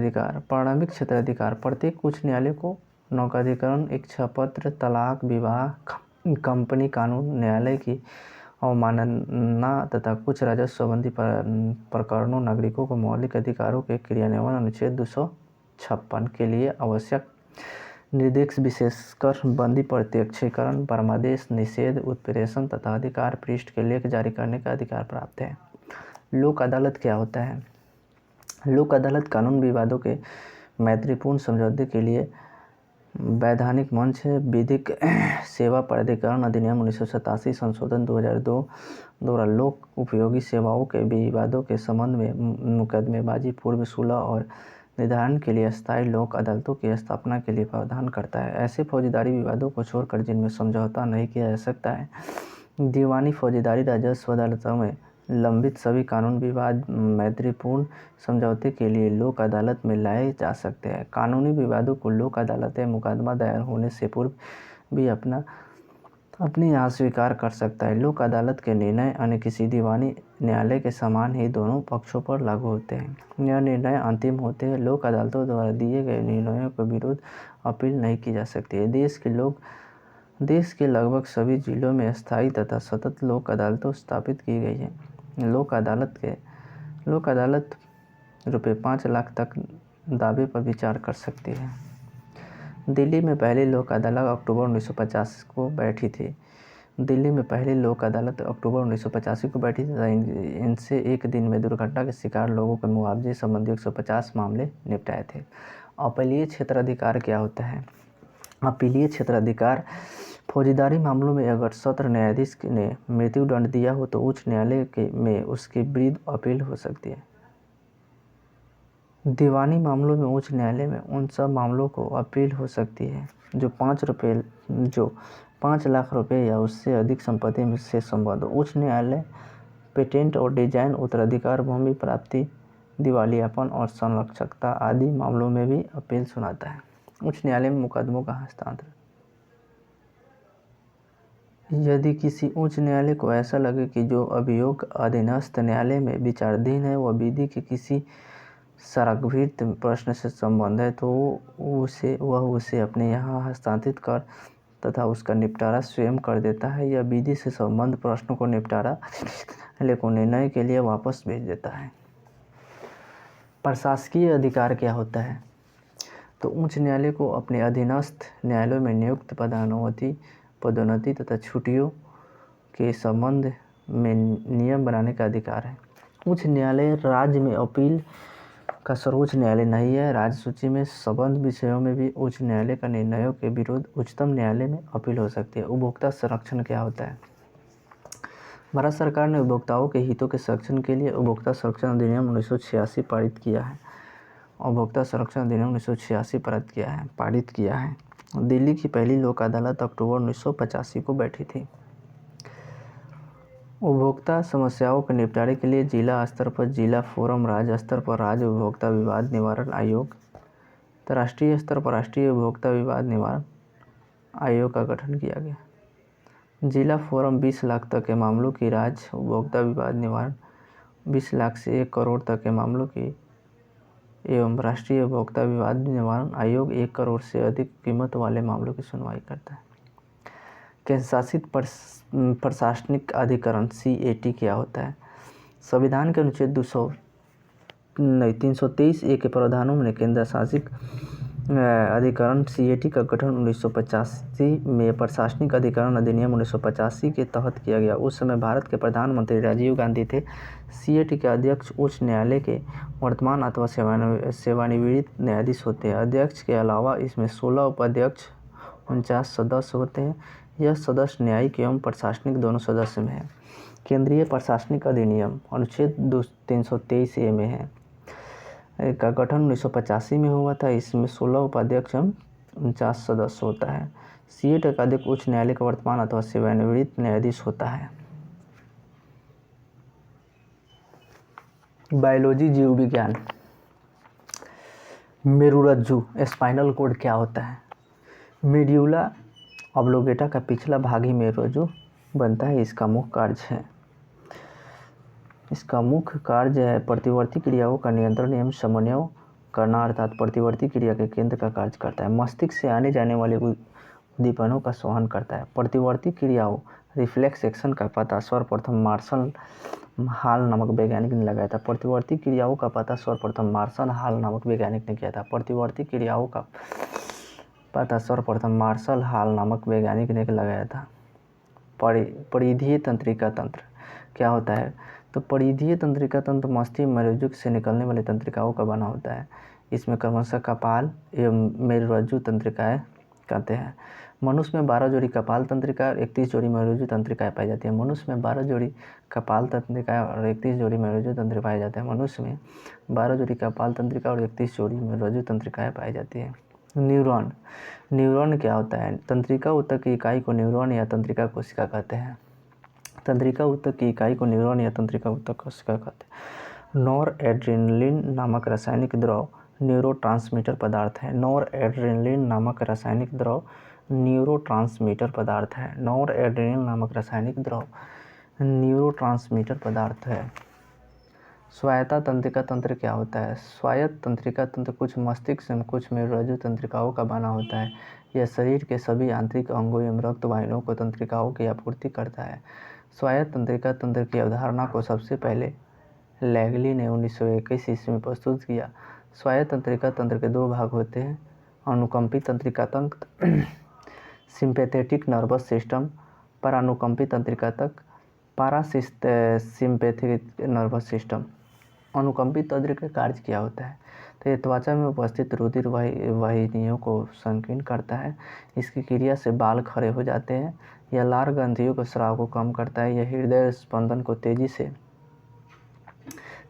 क्षेत्राधिकार। प्रारंभिक क्षेत्राधिकार प्रत्येक उच्च न्यायालय को नौकाधिकरण, इच्छापत्र, तलाक, विवाह, कंपनी कानून, न्यायालय की अवमानना तथा कुछ राजस्व संबंधी प्रकरणों, नागरिकों को मौलिक अधिकारों के क्रियान्वयन अनुच्छेद 256 के लिए आवश्यक निर्देश, विशेषकर बंदी, प्रत्यक्षीकरण, परमादेश, निषेध, उत्प्रेषण तथा अधिकार पृष्ठ के लेख जारी करने का अधिकार प्राप्त है। लोक अदालत क्या होता है? लोक अदालत कानून विवादों के मैत्रीपूर्ण समझौते के लिए वैधानिक मंच है। विधिक सेवा प्राधिकरण अधिनियम 1987 संशोधन 2002 द्वारा लोक उपयोगी सेवाओं के विवादों के संबंध में मुकदमेबाजी, पूर्व सुलह और निर्धारण के लिए स्थायी लोक अदालतों की स्थापना के लिए प्रावधान करता है। ऐसे फौजदारी विवादों को छोड़कर जिनमें समझौता नहीं किया जा सकता है, दीवानी, फौजदारी, राजस्व अदालतों में लंबित सभी कानून विवाद मैत्रीपूर्ण समझौते के लिए लोक अदालत में लाए जा सकते हैं। कानूनी विवादों को लोक अदालतें मुकदमा दायर होने से पूर्व भी अपने यहाँ स्वीकार कर सकता है। लोक अदालत के निर्णय अन्य किसी दीवानी न्यायालय के समान ही दोनों पक्षों पर लागू होते हैं। यह निर्णय अंतिम होते हैं। लोक अदालतों द्वारा दिए गए निर्णयों के विरुद्ध अपील नहीं की जा सकती है। देश के लगभग सभी जिलों में स्थायी तथा सतत लोक अदालतें स्थापित की गई हैं। लोक अदालत रुपये 5 लाख तक दावे पर विचार कर सकती है। दिल्ली में पहली लोक अदालत अक्टूबर 1985 को बैठी थी। दिल्ली में पहली लोक अदालत अक्टूबर 1985 को बैठी थी। इनसे एक दिन में दुर्घटना के शिकार लोगों के मुआवजे संबंधी 150 मामले निपटाए थे। अपीलीय क्षेत्राधिकार क्या होता है? अपीलीय क्षेत्राधिकार फौजदारी मामलों में अगर सत्र न्यायाधीश ने मृत्युदंड दिया हो तो उच्च न्यायालय में उसके विरुद्ध अपील हो सकती है। दीवानी मामलों में उच्च न्यायालय में उन सब मामलों को अपील हो सकती है जो 5 लाख रुपए या उससे अधिक संपत्ति से संबद्ध हो। उच्च न्यायालय पेटेंट और डिजाइन, उत्तराधिकार, भूमि प्राप्ति, दिवालियापन और संरक्षकता आदि मामलों में भी अपील सुनाता है। उच्च न्यायालय में मुकदमों का हस्तांतरण। यदि किसी उच्च न्यायालय को ऐसा लगे कि जो अभियोग अधीनस्थ न्यायालय में विचाराधीन है वह विधि के किसी संरक्षित प्रश्न से संबंध है तो वह उसे अपने यहाँ हस्तांतरित कर तथा उसका निपटारा स्वयं कर देता है या विधि से संबंध प्रश्नों को निपटारा न्यायालय को निर्णय के लिए वापस भेज देता है। प्रशासकीय अधिकार क्या होता है? तो उच्च न्यायालय को अपने अधीनस्थ न्यायालयों में नियुक्त पदोन्नति तथा छुट्टियों के संबंध में नियम बनाने का अधिकार है। उच्च न्यायालय राज्य में अपील का सर्वोच्च न्यायालय नहीं है। राज्य सूची में संबद्ध विषयों में भी उच्च न्यायालय का निर्णयों के विरुद्ध उच्चतम न्यायालय में अपील हो सकती है। उपभोक्ता संरक्षण क्या होता है? भारत सरकार ने उपभोक्ताओं के हितों के संरक्षण के लिए उपभोक्ता संरक्षण अधिनियम 1986 पारित किया है। उपभोक्ता संरक्षण अधिनियम 1986 पारित किया है। दिल्ली की पहली लोक अदालत अक्टूबर 1985 को बैठी थी। उपभोक्ता समस्याओं के निपटारे के लिए जिला स्तर पर जिला फोरम, राज्य स्तर पर राज्य उपभोक्ता विवाद निवारण आयोग, राष्ट्रीय स्तर पर राष्ट्रीय उपभोक्ता विवाद निवारण आयोग का गठन किया गया। जिला फोरम 20 लाख तक के मामलों की राज्य उपभोक्ता विवाद निवारण 20 लाख से 1 करोड़ तक के मामलों की एवं राष्ट्रीय उपभोक्ता विवाद निवारण आयोग 1 करोड़ से अधिक कीमत वाले मामलों की सुनवाई करता है। केंद्र शासित प्रशासनिक अधिकरण CAT क्या होता है? संविधान के अनुच्छेद 323A के प्रावधानों में केंद्र शासित अधिकरण CAT का गठन 1985 में प्रशासनिक अधिकरण अधिनियम 1985 के तहत किया गया। उस समय भारत के प्रधानमंत्री राजीव गांधी थे। CAT के अध्यक्ष उच्च न्यायालय के वर्तमान अथवा सेवानिवृत्त न्यायाधीश होते हैं। अध्यक्ष के अलावा इसमें 16 उपाध्यक्ष 49 सदस्य होते हैं। यह सदस्य न्यायिक एवं प्रशासनिक दोनों सदस्य में है। केंद्रीय प्रशासनिक अधिनियम अनुच्छेद 323A में है का गठन 1985 में हुआ था। इसमें 16 उपाध्यक्ष एवं 49 सदस्य होता है। CAT का अध्यक्ष उच्च न्यायालय का वर्तमान अथवा सेवानिवृत्त न्यायाधीश होता है। बायोलॉजी, जीव विज्ञान। मेरुरज्जु स्पाइनल कॉर्ड क्या होता है? मेड्यूला ऑब्लोंगेटा का पिछला भाग ही मेरुरज्जु बनता है। इसका मुख्य कार्य है प्रतिवर्ती क्रियाओं का नियंत्रण एवं समन्वय करना अर्थात प्रतिवर्ती क्रिया के केंद्र का कार्य करता है। मस्तिष्क से आने जाने वाले उद्दीपनों का संवहन करता है। प्रतिवर्ती क्रियाओं रिफ्लेक्स एक्शन का पता सर्वप्रथम मार्शल हाल नामक वैज्ञानिक ने लगाया था। प्रतिवर्ती क्रियाओं का पता सर्वप्रथम मार्शल हाल नामक वैज्ञानिक ने किया था। प्रतिवर्ती क्रियाओं का पता सर्वप्रथम मार्शल हाल नामक वैज्ञानिक ने लगाया था। परिधीय तंत्रिका तंत्र क्या होता है? तो परिधीय तंत्रिका तंत्र मस्तिष्क मेरुरज्जु से निकलने वाली तंत्रिकाओं का बना होता है। इसमें क्रमशः कपाल एवं मेरुरज्जु तंत्रिकाएं कहते हैं। मनुष्य में 12 जोड़ी कपाल तंत्रिका और 31 जोड़ी मेरुरज्जु तंत्रिकाएं पाई जाती है। मनुष्य में 12 जोड़ी कपाल तंत्रिकाएं और 31 जोड़ी मेरुरज्जु तंत्रिकाएं पाए जाते हैं। मनुष्य में 12 जोड़ी कपाल तंत्रिका और 31 जोड़ी मेरुरज्जु तंत्रिकाएं पाई जाती है। न्यूरॉन। न्यूरॉन क्या होता है? तंत्रिका ऊतक की इकाई को न्यूरॉन या तंत्रिका कोशिका कहते हैं। तंत्रिका ऊतक की इकाई को न्यूरॉन या तंत्रिका ऊतक कोशिका कहते हैं। नॉरएड्रेनालिन नामक रासायनिक द्रव न्यूरोट्रांसमीटर पदार्थ है। नॉरएड्रेनालिन नामक रासायनिक द्रव न्यूरोट्रांसमीटर पदार्थ है। नॉरएड्रेनालिन नामक रासायनिक द्रव न्यूरोट्रांसमीटर पदार्थ है। स्वायत्ता तंत्रिका तंत्र क्या होता है? स्वायत्त तंत्रिका तंत्र कुछ मस्तिष्क एवं कुछ मेरुरज्जु तंत्रिकाओं का बना होता है। यह शरीर के सभी आंतरिक अंगों एवं रक्त वाहिनियों को तंत्रिकाओं की आपूर्ति करता है। स्वायत्त तंत्रिका तंत्र की अवधारणा को सबसे पहले लैगली ने 1921 ईस्वी में प्रस्तुत किया। स्वायत्त तंत्रिका तंत्र के दो भाग होते हैं, अनुकंपी तंत्रिका तंत्र सिंपैथेटिक नर्वस सिस्टम, परानुकंपी तंत्रिका तंत्र पारासिम्पैथेटिक नर्वस सिस्टम। अनुकंपी तंत्र का कार्य क्या होता है? तो ये त्वचा में उपस्थित रुधिर वाहिनियों को संकीर्ण करता है। इसकी क्रिया से बाल खड़े हो जाते हैं। यह लार ग्रंथियों के स्राव को कम करता है। यह हृदय स्पंदन को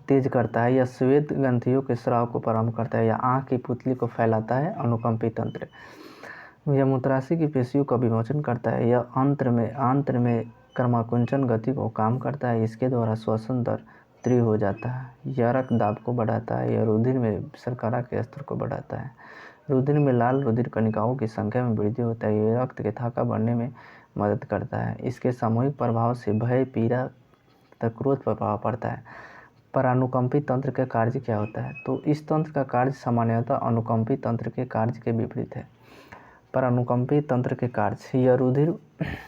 तेज करता है। यह श्वेत ग्रंथियों के स्राव को प्रारंभ करता है। यह आँख की पुतली को फैलाता है। अनुकंपी तंत्र। यह मूत्राशय की पेशियों का विमोचन करता है। यह आंत्र में क्रमाकुंचन गति को काम करता है। इसके द्वारा श्वसन दर तीव्र हो जाता है। यह रक्त दाब को बढ़ाता है। यह रुधिर में शर्करा के स्तर को बढ़ाता है। रुधिर में लाल रुधिर कणिकाओं की संख्या में वृद्धि होता है। यह रक्त के थाका बढ़ने में मदद करता है। इसके सामूहिक प्रभाव से भय, पीड़ा तथा क्रोध पर प्रभाव पड़ता है। परानुकंपी तंत्र का कार्य क्या होता है? तो इस तंत्र का कार्य सामान्यतः अनुकंपी तंत्र के कार्य के विपरीत है। परानुकंपी तंत्र के कार्य, यह रुधिर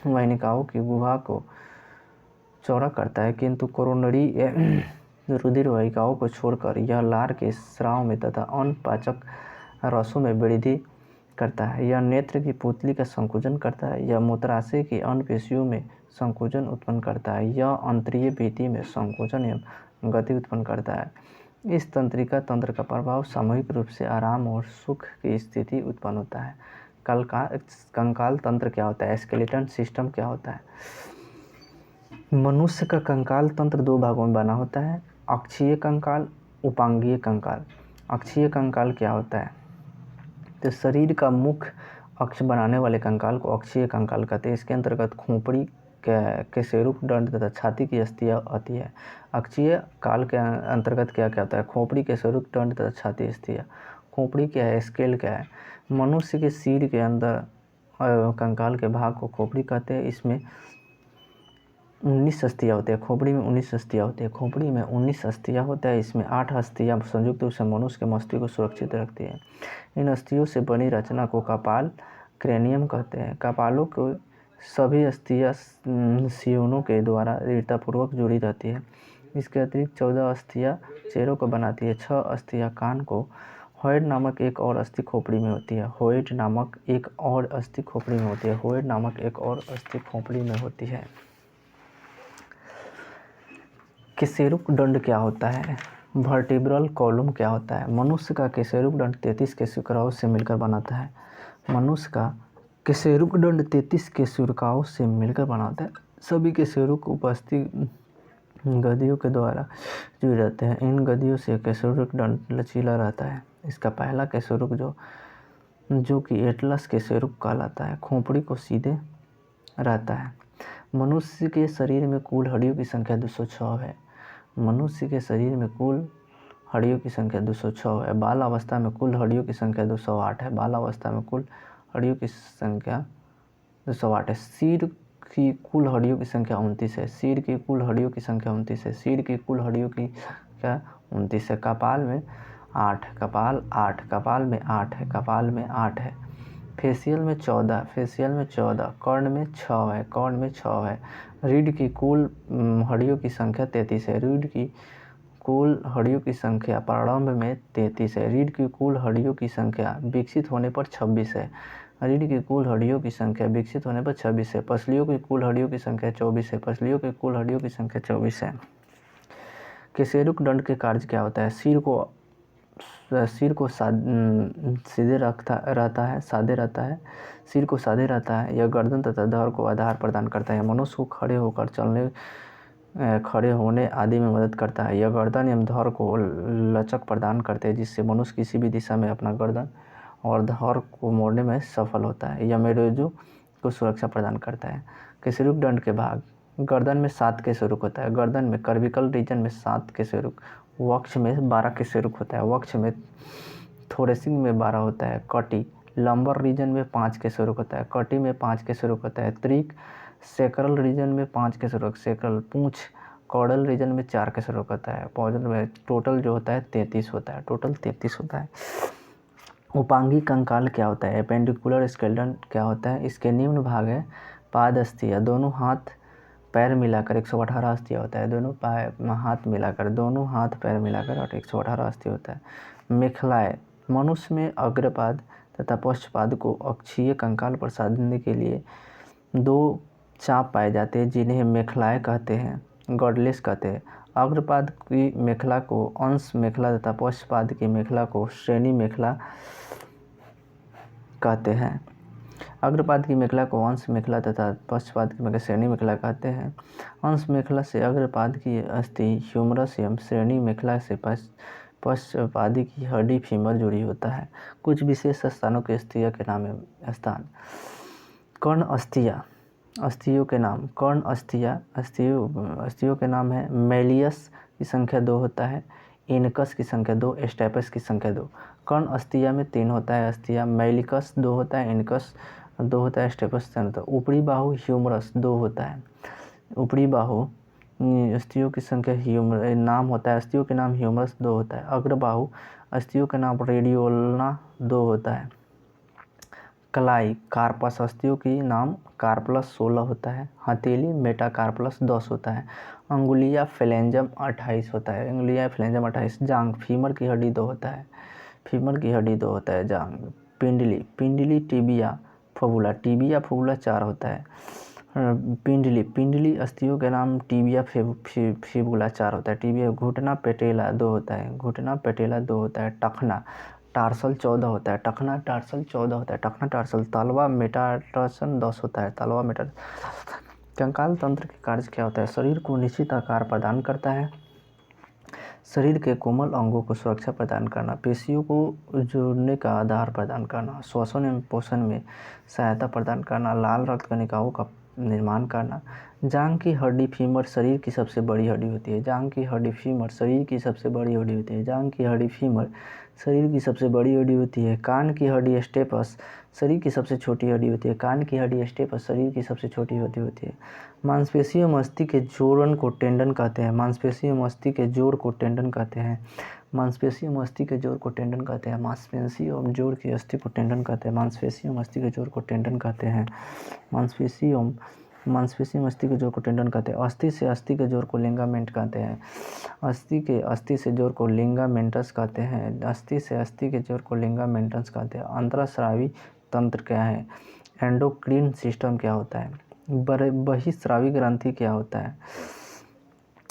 वाहिनिकाओं की गुहा को चौड़ा करता है, किंतु कोरोनरी रुधिर वाहिकाओं को छोड़कर यह लार के स्राव में तथा अन्य पाचक रसों में वृद्धि करता है। यह नेत्र की पुतली का संकुचन करता है। यह मूत्राशय की अन्य पेशियों में संकुचन उत्पन्न करता है। यह अंतरीय भित्ति में संकोचन एवं गति उत्पन्न करता है। इस तंत्रिका तंत्र का प्रभाव सामूहिक रूप से आराम और सुख की स्थिति उत्पन्न होता है। कंकाल तंत्र क्या होता है? स्केलेटन सिस्टम क्या होता है? मनुष्य का कंकाल तंत्र दो भागों में बना होता है, अक्षीय कंकाल, उपांगीय कंकाल। अक्षीय कंकाल क्या होता है? तो शरीर का मुख्य अक्ष बनाने वाले कंकाल को अक्षीय कंकाल कहते हैं। इसके अंतर्गत खोपड़ी के शेरुक दंड तथा छाती की अस्थियां आती है। अक्षीय काल के अंतर्गत क्या क्या होता है? खोपड़ी के शेरुक दंड तथा छाती अस्थियां। खोपड़ी क्या है? स्केल क्या है? मनुष्य के सिर के अंदर कंकाल के भाग को खोपड़ी कहते हैं। इसमें 19 अस्थियां होती है। खोपड़ी में 19 अस्थियां होती है। खोपड़ी में 19 अस्थियां होता है। इसमें 8 अस्थियां संयुक्त रूप से मनुष्य के मस्तिष्क को सुरक्षित रखती है। इन अस्थियों से बनी रचना को कपाल क्रेनियम कहते हैं। कपालों को सभी अस्थियां सियोनों के द्वारा दृढ़तापूर्वक जुड़ी रहती है। इसके अतिरिक्त 14 अस्थियां चेहरों को बनाती है। 6 अस्थियां कान को। होइड नामक एक और अस्थि खोपड़ी में होती है। होइड नामक एक और अस्थि खोपड़ी में होती है। होइड नामक एक और अस्थि खोपड़ी में होती है। केशेरुक दंड क्या होता है? वर्टिब्रल कॉलम क्या होता है? मनुष्य का केशेरुक दंड 33 केशिकाओं से मिलकर बनाता है। मनुष्य का केशेरुक दंड 33 केशिकाओं से मिलकर बनाता है। सभी केशेरुक उपस्थित गदियों के द्वारा जुड़े रहते हैं। इन गदियों से केशेरुक दंड लचीला रहता है। इसका पहला केशेरुक जो कि एटलस केशेरुक कहलाता है, खोपड़ी को सीधे रहता है। मनुष्य के शरीर में कुल हड्डियों की संख्या 206 है। मनुष्य के शरीर में कुल हड्डियों की संख्या 206 है। बाल अवस्था में कुल हड्डियों की संख्या 208 है। बाल अवस्था में कुल हड्डियों की संख्या 208 है। सिर की कुल हड्डियों की संख्या 29 है। सिर की कुल हड्डियों की संख्या 29 है। सिर की कुल हड्डियों की संख्या 29 है। कपाल में 8, कपाल में 8 है, कपाल में 8 है। फेशियल में 14, कर्ण में 6 है, रीढ़ की कुल हड्डियों की संख्या 33 है, रीढ़ की कुल हड्डियों की संख्या प्रारंभ में 33 है, रीढ़ की कुल हड्डियों की संख्या विकसित होने पर 26 है, रीढ़ की कुल हड्डियों की संख्या विकसित होने पर 26 है, पसलियों की कुल हड्डियों की संख्या 24 है, पसलियों की कुल हड्डियों की संख्या 24 है। कशेरुक दंड के कार्य क्या होता है? सिर को सीधे रहता है, साधे रहता है, सिर को साधे रहता है। यह गर्दन तथा धड़ को आधार प्रदान करता है। मनुष्य को खड़े होकर चलने, खड़े होने आदि में मदद करता है। यह गर्दन एवं धड़ को लचक प्रदान करते हैं, जिससे मनुष्य किसी भी दिशा में अपना गर्दन और धड़ को मोड़ने में सफल होता है। यह मेरुरज्जु को सुरक्षा प्रदान करता है। कशेरुक दंड के भाग: गर्दन में 7 कशेरुक होता है, गर्दन में कर्विकल रीजन में 7 कशेरुक, वक्ष में 12 कशेरुक होता है, वक्ष में थोरेसिक में 12 होता है, कटी लंबर रीजन में 5 कशेरुक होता है, कटी में 5 कशेरुक होता है, त्रिक सेक्रल रीजन में 5 कशेरुक, सेक्रल पूंछ कॉर्डल रीजन में 4 कशेरुक होता है, पॉजल में टोटल जो होता है 33 होता है, टोटल 33 होता है। उपांगी कंकाल क्या होता है? एपेंडिकुलर स्केलेटन क्या होता है? इसके निम्न भाग है पाद अस्थियाँ, दोनों हाथ पैर मिलाकर 118 अस्थियाँ होता है, दोनों हाथ मिलाकर, दोनों हाथ पैर मिलाकर 118 अस्थियाँ होता है। मेखलाएँ: मनुष्य में अग्रपाद तथा पश्चपाद को अक्षीय कंकाल पर साधने के लिए 2 चाप पाए जाते हैं, जिन्हें मेखलाएँ कहते हैं, गॉडलेस कहते हैं। अग्रपाद की मेखला को अंश मेखला तथा पश्चपाद की मेखला को श्रेणी मेखला कहते हैं। अग्रपाद की मेखला को अंश मेखला तथा पश्चपाद की मेखला श्रेणी मेखला कहते हैं। अंश मेखला से अग्रपाद की अस्थि ह्यूमरस एवं श्रेणी मेखला से पश्चपादी की हड्डी फीमर जुड़ी होता है। कुछ विशेष स्थानों के अस्थियों के नाम है। स्थान: कर्ण अस्थियाँ, अस्थियों के नाम: कर्ण अस्थियाँ, अस्थियों के नाम है। मैलियस की संख्या 2 होता है, इनकस की संख्या 2, स्टेपस की संख्या 2। कर्ण अस्थिया में 3 होता है, अस्थिया मैलिकस 2 होता है, इनकस 2 होता है, स्टेपस 3 होता है। ऊपरी बाहु ह्यूमरस 2 होता है, ऊपरी बाहु अस्थियों की संख्या नाम होता है, अस्थियों के नाम ह्यूमरस 2 होता है। अग्र बाहु अस्थियों के नाम रेडियोल्ना 2 होता है। कलाई कार्पस अस्थियों की नाम कार्पलस 16 होता है। हथेली मेटाकार्पलस 10 होता है। अंगुलिया फ्लेंजम 28 होता है, अंगुलिया फ्लेंजम 28। जांग फीमर की हड्डी 2 होता है, फीमर की हड्डी 2 होता है जांग। पिंडली टिबिया फबुला 4 होता है। पिंडली अस्थियों के नाम टिबिया फिबुला 4 होता है। टिबिया घुटना पेटेला 2 होता है, घुटना पेटेला 2 होता है। टखना टार्सल 14 होता है, टखना टार्सल 14 होता है, टखना टार्सल। तलवा मेटाटार्सन 10 होता है, तलवा मेटाटार्सन। कंकाल तंत्र के कार्य क्या होता है? शरीर को निश्चित आकार प्रदान करता है, शरीर के कोमल अंगों को सुरक्षा प्रदान करना, पेशियों को जोड़ने का आधार प्रदान करना, श्वसन एवं पोषण में सहायता प्रदान करना, लाल रक्त कणिकाओं का निर्माण करना। जांघ की हड्डी फीमर शरीर की सबसे बड़ी हड्डी होती है, जांघ की हड्डी फीमर शरीर की सबसे बड़ी हड्डी होती है, जांघ की हड्डी फीमर शरीर की सबसे बड़ी हड्डी होती है। कान की हड्डी स्टेपस शरीर की सबसे छोटी हड्डी होती है, कान की हड्डी स्टेपस शरीर की सबसे छोटी हड्डी होती है। मांसपेशियों मस्ती के जोड़न को टेंडन कहते हैं, मांसपेशियों मस्ती के जोड़ को टेंडन कहते हैं, मांसपेशियों मस्ती के जोड़ को टेंडन कहते हैं, मांसपेशियों जोड़ की अस्थि को टेंडन कहते हैं, मांसपेशियों मस्ती के जोड़ को टेंडन कहते हैं, मांसपेशियों मस्ती के जोड़ को टेंडन कहते हैं। अस्थि से अस्थि के जोड़ को लिंगामेंट कहते हैं, अस्थि से जोड़ को लिंगामेंटस कहते हैं, अस्थि से अस्थि के जोड़ को लिंगामेंटस कहते हैं। अंतःस्रावी तंत्र क्या है? एंडोक्रीन सिस्टम क्या होता है? बहिस्रावी ग्रंथि क्या होता है?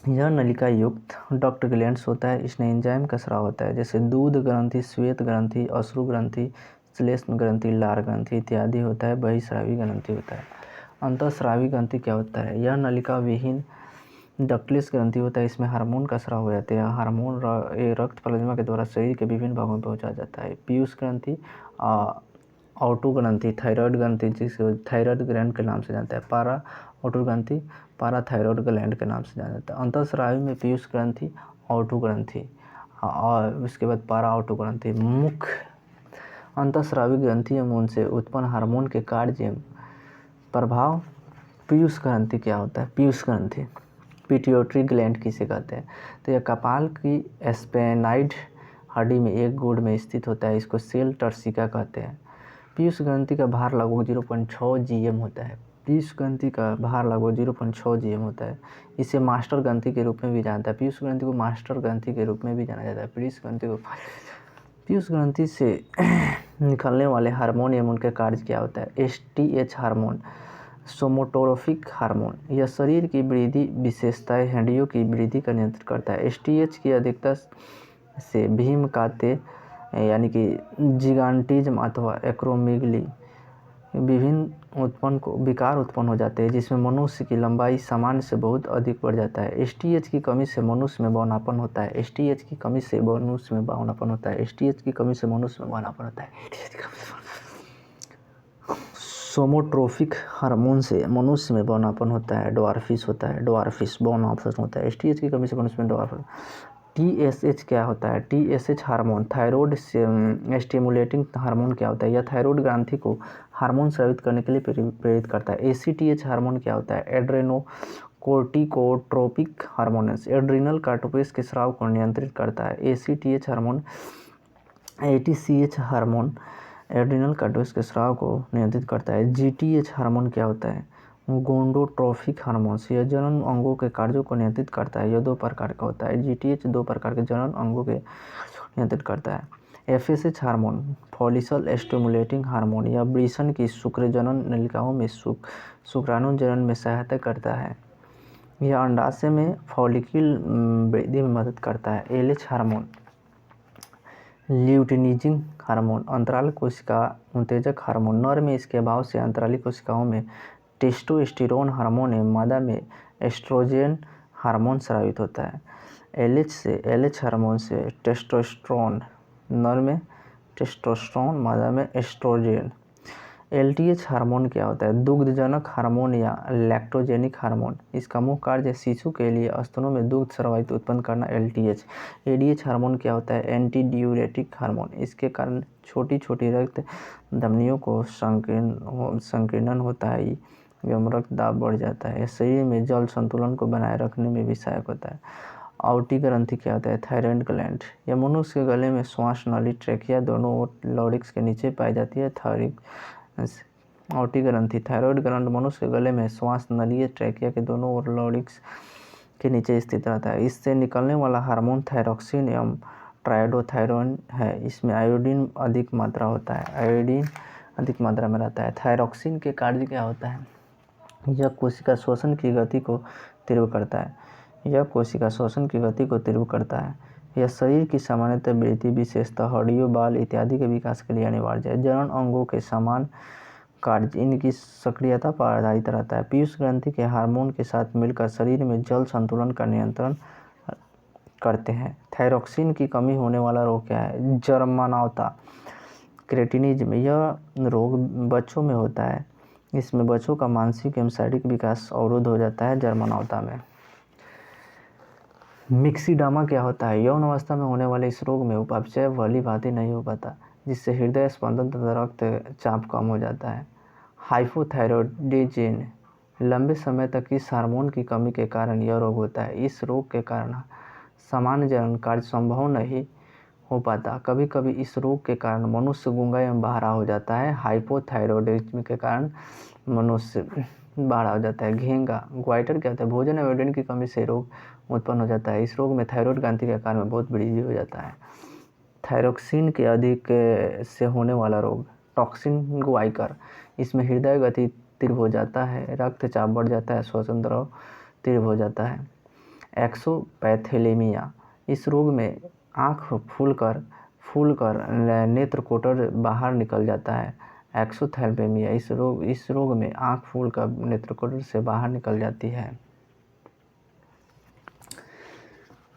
यह नलिका युक्त डक्ट ग्लैंड्स होता है, इसमें एंजाइम का स्राव होता है, जैसे दूध ग्रंथि, श्वेत ग्रंथि, अश्रु ग्रंथि, श्लेष्म ग्रंथि, लार ग्रंथि इत्यादि होता है। बहिस्रावी ग्रंथि होता है। अंतःस्रावी ग्रंथि क्या होता है? यह नलिका विहीन डक्टलेस ग्रंथि होता है, इसमें हार्मोन का स्राव हो जाता है, हार्मोन रक्त प्लाज्मा के द्वारा शरीर के विभिन्न भागों में पहुंचाया जाता है। पीयूष ग्रंथि ऑटो ग्रंथि, थायराइड ग्रंथि जिसे थायराइड ग्लैंड के नाम से जानता है, पारा ऑटो ग्रंथि पाराथायरॉयड ग्लैंड के नाम से जाना जाता है। अंतःस्रावी में पीयूष ग्रंथि, ऑटो ग्रंथि और उसके बाद पारा ऑटो ग्रंथि। मुख्य अंतःस्रावी ग्रंथि एवं उनसे उत्पन्न हार्मोन के कार्य एवं प्रभाव। पीयूष ग्रंथि क्या होता है? पीयूष ग्रंथि पिट्यूटरी ग्लैंड किसे कहते हैं? तो यह कपाल की स्पेनाइड हड्डी में एक गुड़ में स्थित होता है, इसको सेल टर्सिका कहते हैं। पीयूष ग्रंथि का भार लगभग 0.6 GM होता है। पीयूष ग्रंथि का भार लगभग 0.6 GM होता है। इसे मास्टर ग्रंथि के रूप में भी जानता है। पीयूष ग्रंथि को मास्टर ग्रंथि के रूप में भी जाना जाता है। पीयूष ग्रंथि से निकलने वाले हार्मोन एवं उनके कार्य क्या होता है। STH हार्मोन, सोमोटोरोफिक हार्मोन, यह शरीर की वृद्धि विशेषताएं हड्डियों की वृद्धि का नियंत्रण करता है। STH की अधिकता से भीम काते यानी कि जिगांटिज्म अथवा एक्रोमेगली विकार उत्पन्न हो जाते हैं, जिसमें मनुष्य की लंबाई सामान्य से बहुत अधिक बढ़ जाता है। STH की कमी से मनुष्य में बौनापन होता है। STH की कमी से मनुष्य में बौनापन होता है। STH की कमी से मनुष्य में बौनापन होता है। सोमोट्रोफिक हार्मोन से मनुष्य में बौनापन होता है, डवार्फिस होता है, डवार्फिस बौनापन होता है। STH की कमी से मनुष्य में डवार्फिस। TSH क्या होता है। TSH hormone thyroid stimulating hormone क्या होता है। यह थायराइड ग्रंथि को हार्मोन स्रावित करने के लिए प्रेरित करता है। ACTH हार्मोन क्या होता है। एड्रेनोकोर्टिकोट्रोपिक हार्मोन एड्रीनल कार्टोपेस के स्राव को नियंत्रित करता है। ACTH hormone. ATCH hormone adrenal कार्टोपेस के स्राव को नियंत्रित करता है। GTH हार्मोन क्या होता है। गोंडोट्रोफिक हार्मोन, यह जनन अंगों के कार्यों को नियंत्रित करता है। यह 2 प्रकार का होता है। GTH 2 प्रकार के जनन अंगों के नियंत्रित करता है। FSH hormone, follicle stimulating hormone, यह वृषण की शुक्रजनन नलिकाओं में शुक्राणु जनन में सहायता करता है। यह अंडाशय में फॉलिकल वृद्धि में मदद करता है। LH हार्मोन, ल्यूटिनिजिंग हार्मोन, अंतराल कोशिका उत्तेजक हार्मोन, नर में इसके अभाव से अंतराली कोशिकाओं में टेस्टोस्टेरोन हार्मोन एवं मादा में एस्ट्रोजन हार्मोन स्रावित होता है। LH हार्मोन से टेस्टोस्टेरोन, नर में टेस्टोस्टेरोन, मादा में एस्ट्रोजन। LTH हार्मोन क्या होता है। दुग्धजनक हार्मोन या लैक्टोजेनिक हार्मोन, इसका मुख्य कार्य शिशु के लिए स्तनों में दुग्ध स्रावित उत्पन्न करना। LTH। ADH हार्मोन क्या होता है। एंटी डियूरेटिक हार्मोन, इसके कारण छोटी छोटी रक्त धमनियों को संकीर्णन होता है एवं रक्त दाब बढ़ जाता है। शरीर में जल संतुलन को बनाए रखने में भी सहायक होता है। आउटी ग्रंथि क्या होता है। थायराइड ग्लैंड, यह मनुष्य के गले में श्वास नली ट्रैकिया दोनों ओर लॉरिक्स के नीचे पाई जाती है। आउटी ग्रंथि थायराइड ग्लैंड मनुष्य के गले में श्वास नली ट्रैकिया के दोनों ओर लॉरिक्स के नीचे स्थित रहता है। इससे निकलने वाला हार्मोन थायरॉक्सिन एवं ट्राइडोथायरोन है। इसमें आयोडीन अधिक मात्रा होता है। आयोडीन अधिक मात्रा में रहता है। थायरॉक्सिन के कार्य क्या होता है। यह कोशिका श्वसन की गति को तीव्र करता है। यह शरीर की सामान्यतः वृद्धि, विशेषतः हड्डियों, बाल इत्यादि के विकास के लिए अनिवार्य है। जनन अंगों के समान कार्य इनकी सक्रियता पर आधारित रहता है। पीयूष ग्रंथि के हार्मोन के साथ मिलकर शरीर में जल संतुलन का नियंत्रण करते हैं। थायरॉक्सिन की कमी होने वाला रोग क्या है। जर्मनावता, क्रेटिनिज्म, यह रोग बच्चों में होता है। इसमें बच्चों का मानसिक एवं शारीरिक विकास अवरुद्ध हो जाता है जर्मनावता में। मिक्सीडामा क्या होता है। यौन अवस्था में होने वाले इस रोग में उपापचय भली भांति नहीं हो पाता, जिससे हृदय स्पंदन तथा रक्तचाप कम हो जाता है। हाइपोथायरॉयडिज्म, लंबे समय तक इस हार्मोन की कमी के कारण यह रोग होता है। इस रोग के कारण सामान्य जनन कार्य संभव नहीं हो पाता। कभी कभी इस रोग के कारण मनुष्य गूंगा एवं बहरा हो जाता है। हाइपोथायरॉयडिज्म के कारण मनुष्य बहरा हो जाता है। घेंगा, ग्वाइटर क्या होता है। भोजन एवं आयोडीन की कमी से रोग उत्पन्न हो जाता है। इस रोग में थायराइड ग्रंथि के आकार में बहुत वृद्धि हो जाता है। थायरॉक्सिन के अधिक से होने वाला रोग, टॉक्सिन ग्वाइकर, इसमें हृदय गति तीव्र हो जाता है, रक्तचाप बढ़ जाता है, श्वसन द्रव तीव्र हो जाता है। एक्सोपैथेलेमिया, इस रोग में आँख फूलकर नेत्र कोटर बाहर निकल जाता है। एक्सोथैलेमिया, इस रोग में आँख फूलकर नेत्र कोटर से बाहर निकल जाती है।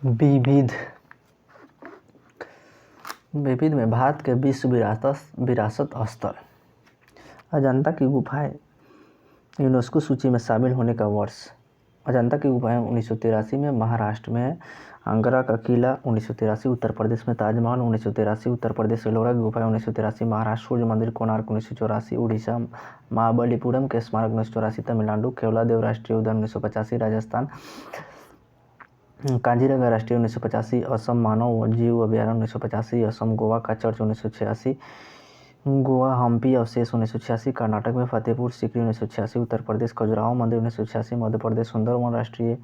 विविध में भारत के विश्व विरासत स्थल। अजंता की गुफाएं यूनेस्को सूची में शामिल होने का वर्ष। अजंता की गुफाएं 1983 में महाराष्ट्र में है। आगरा का किला 1983, उत्तर प्रदेश में ताजमहल 1983, उत्तर प्रदेश एलोरा की गुफाएं 1983, महाराष्ट्र सूर्य मंदिर कोणार्क 1984, उड़ीसा महाबलीपुरम के स्मारक 1984, तमिलनाडु केवलादेव राष्ट्रीय उद्यान 1985, राजस्थान काजीरंगा राष्ट्रीय 1985, असम मानव जीव अभयारण्य 1985, असम गोवा का चर्च 1986, गोवा हम्पी अवशेष 1986, कर्नाटक में फतेहपुर सीकरी 1986, उत्तर प्रदेश खजुराहो मंदिर 1986, मध्य प्रदेश सुंदरवन राष्ट्रीय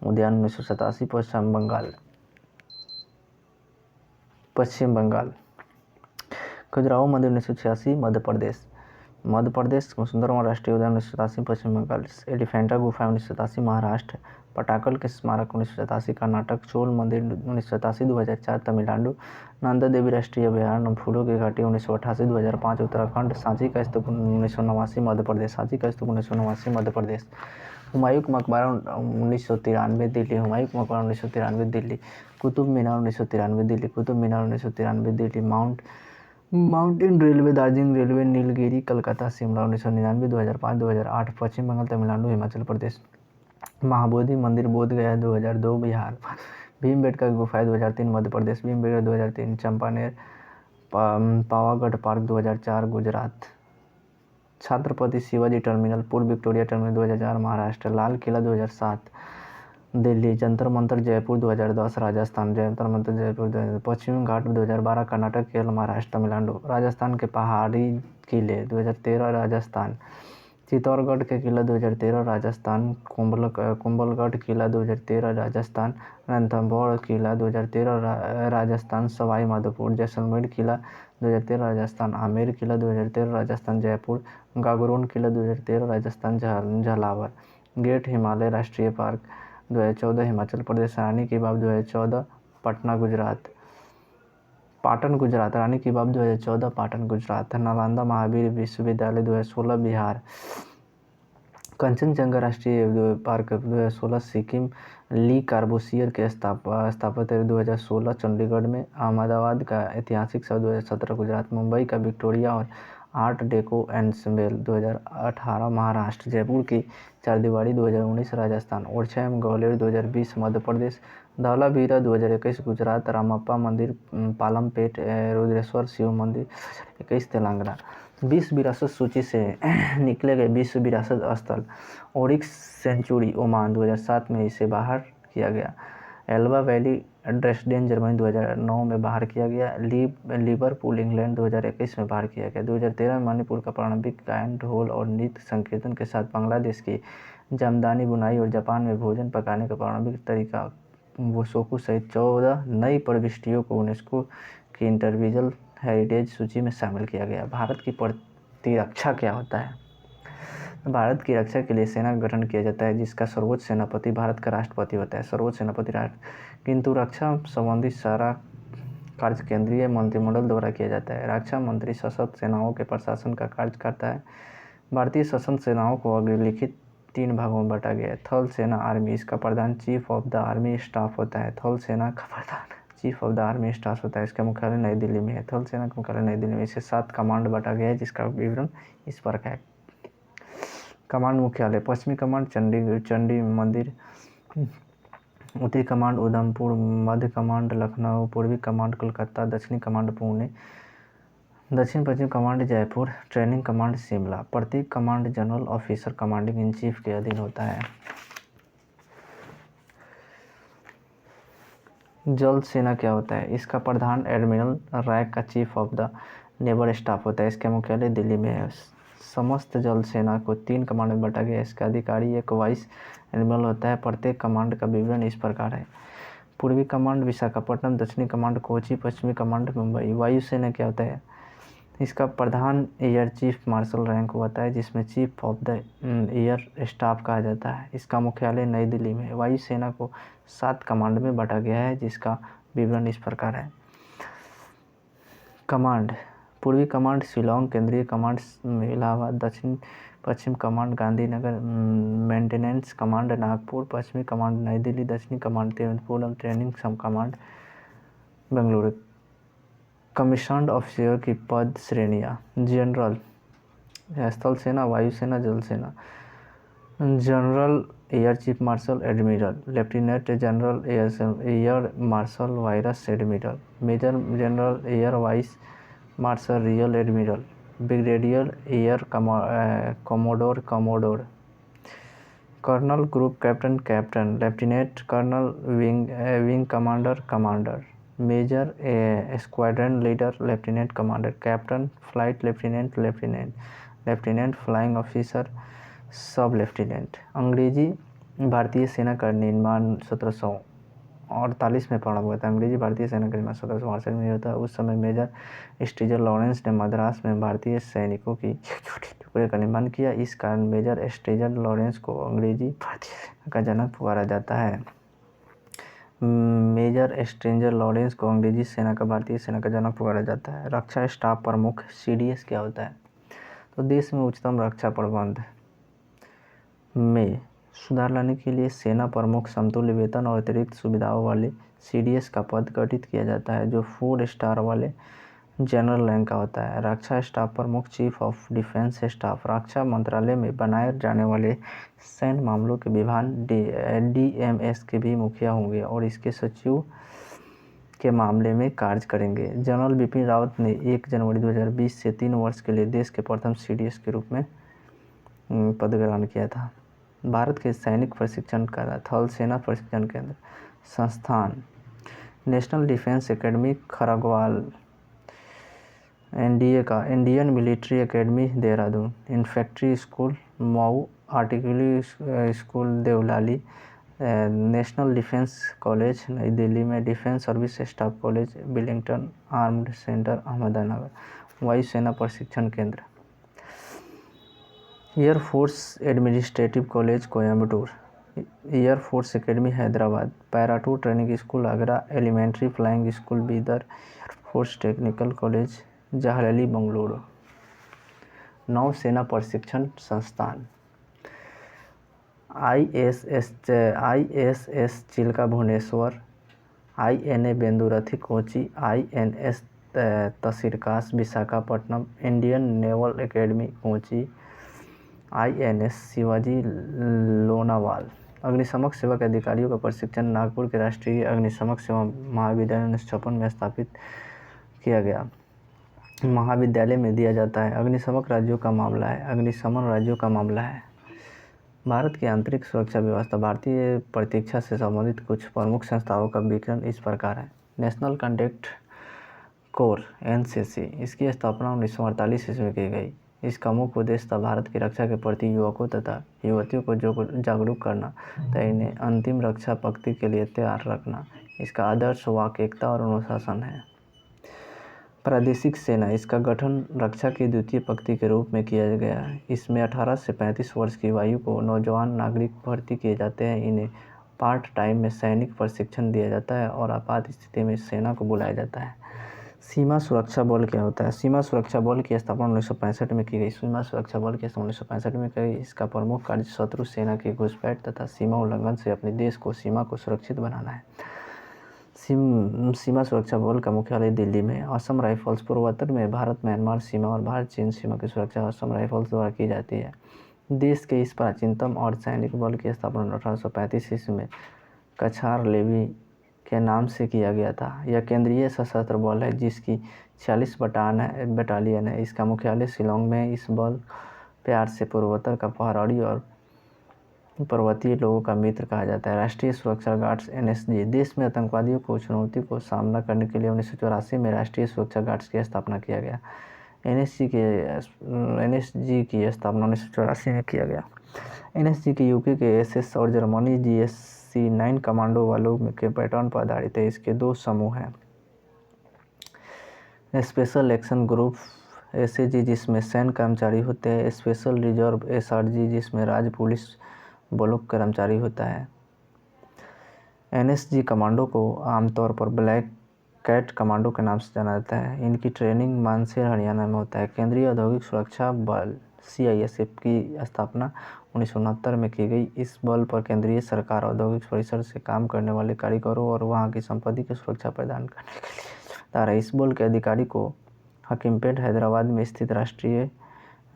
उद्यान 1987, पश्चिम बंगाल खजुराहो मंदिर 1986, मध्य प्रदेश सुंदरवन राष्ट्रीय उद्यान 1987, पश्चिम बंगाल एलिफेंटा गुफा 1987, महाराष्ट्र पटाकल के स्मारक 1987, कर्नाटक चोल मंदिर 1987, 2004 तमिलनाडु नंदा देवी राष्ट्रीय अभयारण्य फूलों की घाटी 1988, 2005 उत्तराखंड सांची का स्तूप 1989, मध्य प्रदेश सांची का स्तूप 1989, मध्य प्रदेश हुमायूं का मकबरा 1993 दिल्ली, हुमायूं का मकबरा 1993 Delhi, Qutub Minar 1993 Delhi, Qutub Minar 1993 Delhi, mountain railway Darjeeling railway Nilgiri Calcutta Shimla 1999, 2005, 2008 पश्चिम बंगाल तमिलनाडु हिमाचल प्रदेश महाबोधि मंदिर बोध गया 2002 बिहार, भीमबेटका गुफाएं 2003 मध्य प्रदेश, भीमबेटका 2003 चंपानेर, पावागढ़ पार्क 2004 गुजरात, छत्रपति शिवाजी टर्मिनल पूर्व विक्टोरिया टर्मिनल 2004 महाराष्ट्र, लाल किला 2007 दिल्ली, जंतर मंतर जयपुर 2010 राजस्थान, जंतर मंतर जयपुर 2010, पश्चिमी घाट 2012 कर्नाटक केरल महाराष्ट्र तमिलनाडु, राजस्थान के पहाड़ी किले 2013 राजस्थान, चित्तौड़गढ़ के किला 2013 राजस्थान, कुंभलगढ़ किला 2013 राजस्थान, रणथंभौर किला 2013 राजस्थान, सवाई माधोपुर, जैसलमेर किला 2013 राजस्थान, आमेर किला 2013 राजस्थान, जयपुर, गागरोन किला 2013 राजस्थान, झालावर, ग्रेट हिमालय राष्ट्रीय पार्क 2014 हिमाचल प्रदेश, रानी की बाग 2014 पटना गुजरात, पाटन गुजरात, रानी की बाग 2014 पाटन गुजरात, नालंदा महावीर विश्वविद्यालय 2016 बिहार, कंचनजंगा राष्ट्रीय पार्क 2016 सिक्किम, ली कार्बोसियर के स्थापत्य 2016 चंडीगढ़ में, अहमदाबाद का ऐतिहासिक शहर 2017 गुजरात, मुंबई का विक्टोरिया और art deco ensemble 2018 Maharashtra, Jaipur की चारदीवारी 2019 राजस्थान, ओरछा एवं ग्वालियर 2020 मध्य प्रदेश, धौलावीरा 2021 गुजरात, रामप्पा मंदिर पालमपेट, रुद्रेश्वर शिव मंदिर 2021 तेलंगाना। विश्व विरासत सूची से निकले गए विश्व विरासत स्थल ओरिक्स सेंचुरी ओमान 2007 में इसे बाहर किया गया, एल्बा वैली ड्रेसडेन जर्मनी 2009 में बाहर किया गया, लिवरपूल इंग्लैंड 2021 में बाहर किया गया, 2013 में मणिपुर का पारंपरिक गायन ढोल और नृत्य संकीर्तन के साथ बांग्लादेश की जामदानी बुनाई और जापान में भोजन पकाने का पारंपरिक तरीका वोसोकु सहित 14 नई प्रविष्टियों को यूनेस्को की इंटरविजल हेरिटेज सूची में शामिल किया गया। भारत की प्रतिरक्षा क्या होता है? भारत की रक्षा के लिए सेना का गठन किया जाता है जिसका सर्वोच्च सेनापति भारत का राष्ट्रपति होता है, सर्वोच्च सेनापति राष्ट्र, किंतु रक्षा संबंधी सारा कार्य केंद्रीय मंत्रिमंडल द्वारा किया जाता है। रक्षा मंत्री सशस्त्र सेनाओं के प्रशासन का कार्य करता है। भारतीय सशस्त्र सेनाओं को अग्रलिखित 3 भागों में बांटा गया है। थल सेना आर्मी, इसका प्रधान chief of the army staff होता है। थल सेना का प्रधान chief of the army staff होता है। इसका मुख्यालय नई दिल्ली में है। थल सेना का मुख्यालय नई दिल्ली में। इसे 7 कमांड बांटा गया है जिसका विवरण इस प्रकार है। कमांड मुख्यालय पश्चिमी कमांड चंडी मंदिर, उत्तरी कमांड उधमपुर, मध्य कमांड लखनऊ, पूर्वी कमांड कोलकाता, दक्षिणी कमांड पुणे, दक्षिण पश्चिम command Jaipur, training command Shimla. प्रत्येक command general officer commanding in chief के अधीन होता है। जल सेना क्या होता है? इसका प्रधान एडमिरल रैंक का chief of the naval staff होता है। इसका मुख्यालय दिल्ली में है। समस्त जल सेना को 3 कमांड में बांटा गया है। इसका अधिकारी एक वाइस एडमिरल होता है। प्रत्येक कमांड का विवरण इस प्रकार है। पूर्वी कमांड विशाखापट्टनम, दक्षिणी कमांड कोची, पश्चिमी कमांड मुंबई। वायुसेना क्या होता है? इसका प्रधान एयर चीफ मार्शल रैंक होता है जिसमें chief of the air staff कहा जाता है। इसका मुख्यालय नई दिल्ली में है। वायुसेना को 7 कमांड में बांटा गया है जिसका विवरण इस प्रकार है। कमांड पूर्वी कमांड शिलोंग, केंद्रीय कमांड इलाहाबाद, दक्षिण पश्चिम command Gandhinagar, maintenance command Nagpur, पश्चिमी कमांड नई दिल्ली, दक्षिणी command Thiruvananthapuram, training sub command Bengaluru. Commissioned officer की पद श्रेणियाँ: जनरल स्थल सेना, वायुसेना, जल सेना, general air chief marshal admiral, lieutenant general air marshal vice admiral, major general air vice marshal rear admiral, brigadier air commodore, colonel, group captain, captain, lieutenant colonel, wing commander, commander, major, squadron leader, lieutenant commander, captain, flight lieutenant, lieutenant, lieutenant flying officer, सब lieutenant. अंग्रेजी भारतीय सेना का निर्माण 1748 में प्रारंभ हुआ था। अंग्रेजी भारतीय सेना का निर्माण 1768 में हुआ था। उस समय मेजर स्टीजर लॉरेंस ने मद्रास में भारतीय सैनिकों की छोटे टुकड़े का निर्माण किया। इस कारण मेजर स्टीजर लॉरेंस को अंग्रेजी भारतीय सेना का जनक पुकारा जाता है। मेजर स्ट्रेंजर लॉरेंस को अंग्रेजी सेना का भारतीय सेना का जनक पुकारा जाता है। रक्षा स्टाफ प्रमुख CDS क्या होता है? तो देश में उच्चतम रक्षा प्रबंध में सुधार लाने के लिए सेना प्रमुख समतुल्य वेतन और अतिरिक्त सुविधाओं वाले CDS का पद गठित किया जाता है, जो 4 स्टार वाले जनरल रैंक का होता है। रक्षा स्टाफ प्रमुख चीफ ऑफ डिफेंस स्टाफ रक्षा मंत्रालय में बनाए जाने वाले सैन्य मामलों के विभाग DMS के भी मुखिया होंगे और इसके सचिव के मामले में कार्य करेंगे। जनरल बिपिन रावत ने 1 जनवरी 2020 से 3 वर्ष के लिए देश के प्रथम CDS के रूप में पद ग्रहण किया था। भारत के सैनिक प्रशिक्षण का थल सेना प्रशिक्षण केंद्र संस्थान नेशनल डिफेंस एकेडमी खरगवाल, NDA का Indian military academy Dehradun, infantry school Mhow, artillery school Devlali, national defence college नई दिल्ली में, defence service staff college Wellington, armoured centre Ahmednagar, वायुसेना प्रशिक्षण केंद्र, air force administrative college Coimbatore, air force academy Hyderabad, parachute training school Agra, elementary flying school Bidar, air force technical college Jalahalli Bengaluru. नौसेना प्रशिक्षण संस्थान ISS Chilka Bhubaneswar, INA Venduruthy Kochi, INS तसीरकास Visakhapatnam, Indian naval academy Kochi, INS Shivaji Lonavala. अग्निशमक सेवा के अधिकारियों का प्रशिक्षण नागपुर के राष्ट्रीय अग्निशमक सेवा महाविद्यालय 1956 में स्थापित किया गया महाविद्यालय में दिया जाता है। अग्निशमन राज्यों का मामला है। भारत की आंतरिक सुरक्षा व्यवस्था भारतीय प्रतीक्षा से संबंधित कुछ प्रमुख संस्थाओं का विवरण इस प्रकार है। नेशनल कॉन्टैक्ट कोर NCC, इसकी स्थापना 1948 ईस्वी में की गई। इसका मुख्य उद्देश्य था भारत की रक्षा के प्रति युवकों तथा युवतियों को जागरूक करना तथा इन्हें अंतिम रक्षा पंक्ति के लिए तैयार रखना। इसका आदर्श वाक्य एकता और अनुशासन है। प्रादेशिक सेना, इसका गठन रक्षा की द्वितीय पंक्ति के रूप में किया गया है। इसमें 18 से 35 वर्ष की आयु को नौजवान नागरिक भर्ती किए जाते हैं। इन्हें पार्ट टाइम में सैनिक प्रशिक्षण दिया जाता है और आपात स्थिति में सेना को बुलाया जाता है। सीमा सुरक्षा बल क्या होता है? सीमा सुरक्षा बल की स्थापना 1965 में की गई। सीमा सुरक्षा बल की स्थापना 1965 में की गई। इसका प्रमुख कार्य शत्रु सेना की घुसपैठ तथा सीमा उल्लंघन से अपने देश को सीमा को सुरक्षित बनाना है। सीमा सुरक्षा बल का मुख्यालय दिल्ली में। असम राइफल्स पूर्वोत्तर में भारत म्यांमार सीमा और भारत चीन सीमा की सुरक्षा असम राइफल्स द्वारा की जाती है। देश के इस प्राचीनतम और सैनिक बल की स्थापना 1835 ईस्वी में कछार लेवी के नाम से किया गया था। यह केंद्रीय सशस्त्र बल है जिसकी 40 बटालियन है। इसका मुख्यालय शिलोंग में। इस बल प्यार से पूर्वोत्तर का पहाड़ी और पर्वतीय लोगों का मित्र कहा जाता है। राष्ट्रीय सुरक्षा गार्ड्स NSG, देश में आतंकवादियों को चुनौती को सामना करने के लिए 1984 में राष्ट्रीय सुरक्षा गार्ड्स की स्थापना किया गया। NSG की स्थापना 1984 में किया गया। NSG के UK के SS और जर्मनी GSC-9 कमांडो वालों के पैटर्न पर आधारित है। इसके 2 समूह हैं। स्पेशल एक्शन ग्रुप SAG, जिसमें सैन्य कर्मचारी होते हैं। स्पेशल रिजर्व SRG, जिसमें राज्य पुलिस बलों का कर्मचारी होता है। NSG कमांडो को आमतौर पर ब्लैक कैट कमांडो के नाम से जाना जाता है। इनकी ट्रेनिंग मानसेर हरियाणा में होता है। केंद्रीय औद्योगिक सुरक्षा बल CISF की स्थापना 1969 में की गई। इस बल पर केंद्रीय सरकार औद्योगिक परिसर से काम करने वाले कारीगरों और वहां की संपत्ति की सुरक्षा प्रदान करने के लिए जिम्मेदार है। इस बल के अधिकारी को हकीमपेट हैदराबाद में स्थित राष्ट्रीय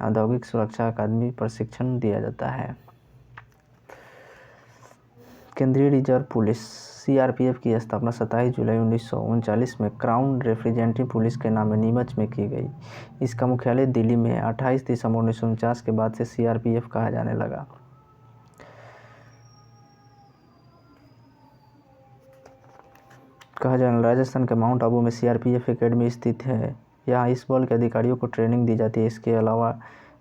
औद्योगिक सुरक्षा अकादमी प्रशिक्षण दिया जाता है। केंद्रीय रिजर्व पुलिस CRPF की स्थापना 27 जुलाई 1939 में क्राउन रिप्रेजेंटेटिव पुलिस के नाम में नीमच में की गई। इसका मुख्यालय दिल्ली में है। 28 दिसंबर 1949 के बाद से CRPF कहा जाने लगा। कहा जाए राजस्थान के माउंट आबू में सीआरपीएफ एकेडमी स्थित है। यहाँ इस बल के अधिकारियों को ट्रेनिंग दी जाती है। इसके अलावा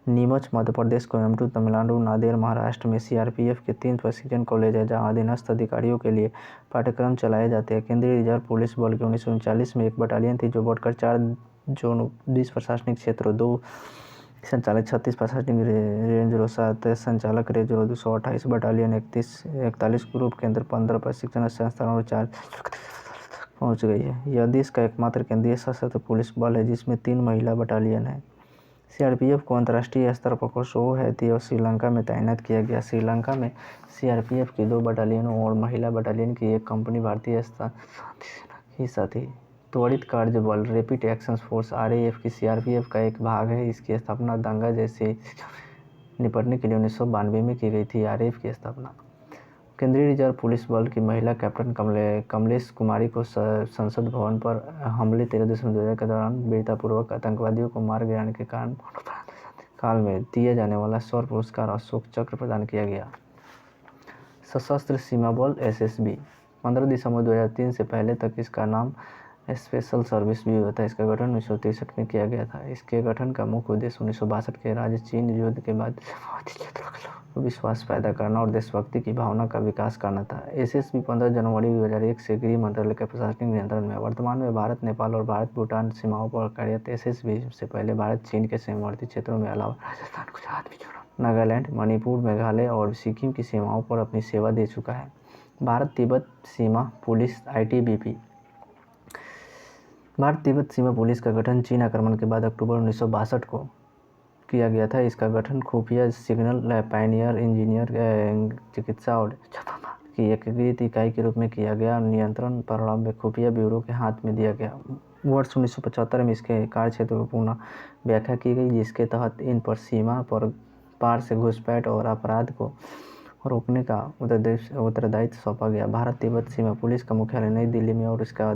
नीमच मध्य प्रदेश, कोयम्बटूर तमिलनाडु, नांदेड़ महाराष्ट्र में सीआरपीएफ के 3 प्रशिक्षण कॉलेज हैं, जहाँ अधीनस्थ अधिकारियों के लिए पाठ्यक्रम चलाए जाते हैं। केंद्रीय रिजर्व पुलिस बल की 1939 में एक बटालियन थी, जो बढ़कर 4 जोन, 20 प्रशासनिक क्षेत्रों, 2 संचालक, 36 प्रशासनिक रेंजरों, 7 संचालक रेंजरों, 228 बटालियन, 41 ग्रुप केंद्र, 15 प्रशिक्षण संस्थान और 4 पहुंच गई है। यह देश का एकमात्र केंद्रीय सशस्त्र पुलिस बल है जिसमें 3 महिला बटालियन है। सीआरपीएफ को अंतर्राष्ट्रीय स्तर पर कोसोवो, हैती और श्रीलंका में तैनात किया गया। श्रीलंका में सीआरपीएफ की 2 बटालियनों और महिला बटालियन की 1 कंपनी भारतीय हिस्सा थी। त्वरित कार्य बल रैपिड एक्शन फोर्स आरएएफ की सीआरपीएफ का एक भाग है। इसकी स्थापना दंगा जैसे निपटने के लिए 1992 में की गई थी। आरएएफ की स्थापना केंद्रीय रिजर्व पुलिस बल की महिला कैप्टन कमलेश कुमारी को संसद भवन पर हमले 13 दिसंबर 2000 के दौरान वीरतापूर्वक आतंकवादियों को मार गिराने के कारण काल में दिए जाने वाला शौर्य पुरस्कार अशोक चक्र प्रदान किया गया। सशस्त्र सीमा बल एसएसबी 15 दिसंबर 2003 से पहले तक इसका नाम स्पेशल सर्विस ब्यूरो था। इसका गठन 1963 में किया गया था। इसके गठन का मुख्य उद्देश्य 1962 के राज्य चीन युद्ध के बाद विश्वास पैदा करना और देशभक्ति की भावना का विकास करना था। एसएसबी 15 जनवरी 2001 से गृह मंत्रालय के प्रशासनिक नियंत्रण में। वर्तमान में भारत नेपाल और भारत भूटान सीमाओं पर कार्यरत एसएसबी से पहले भारत चीन के सीमावर्ती क्षेत्रों में अलावा राजस्थान, गुजरात, मिजोरम, नागालैंड, मणिपुर, मेघालय और सिक्किम की सीमाओं पर अपनी सेवा दे चुका है। भारत तिब्बत सीमा पुलिस आईटीबीपी। भारत तिब्बत सीमा पुलिस का गठन चीन आक्रमण के बाद अक्टूबर 1962 को किया गया था। इसका गठन खुफिया सिग्नल, पायनियर, इंजीनियर, चिकित्सा और की एकीकृत इकाई के रूप में किया गया। नियंत्रण प्रारंभ में खुफिया ब्यूरो के हाथ में दिया गया। वर्ष 1975 में इसके कार्यक्षेत्र को पुनः व्याख्या की गई, जिसके तहत इन पर सीमा पर पार से घुसपैठ और अपराध को रोकने का उत्तरदायित्व सौंपा गया। भारत तिब्बत सीमा पुलिस का मुख्यालय नई दिल्ली में और इसका